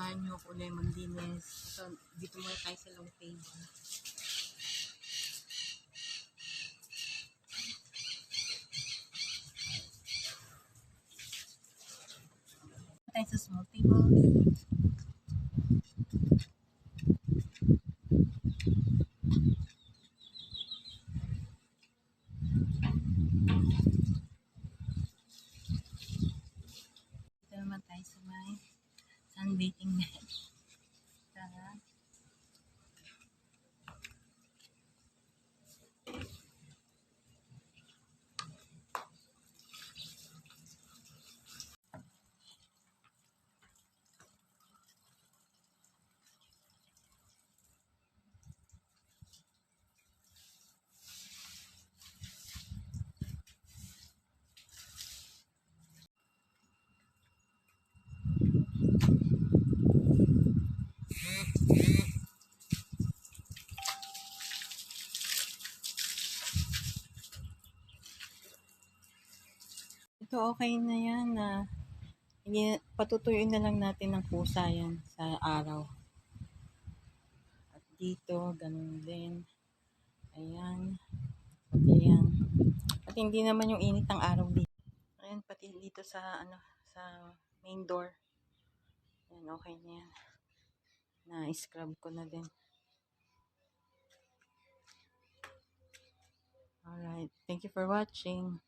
samahan nyo ako ulit maglinis. So, dito muna tayo sa long table. Tayo sa small table. Dito naman tayo sa may sunbathing net. Tara. Ito okay na yan na patutuyuin na lang natin ng kusa yan sa araw. At dito, ganun din. Ayan. Pati yan. At hindi naman yung init ng araw dito. Ayan, pati dito sa sa main door. Ayan, okay na yan. Na-scrub ko na din. Alright. Thank you for watching.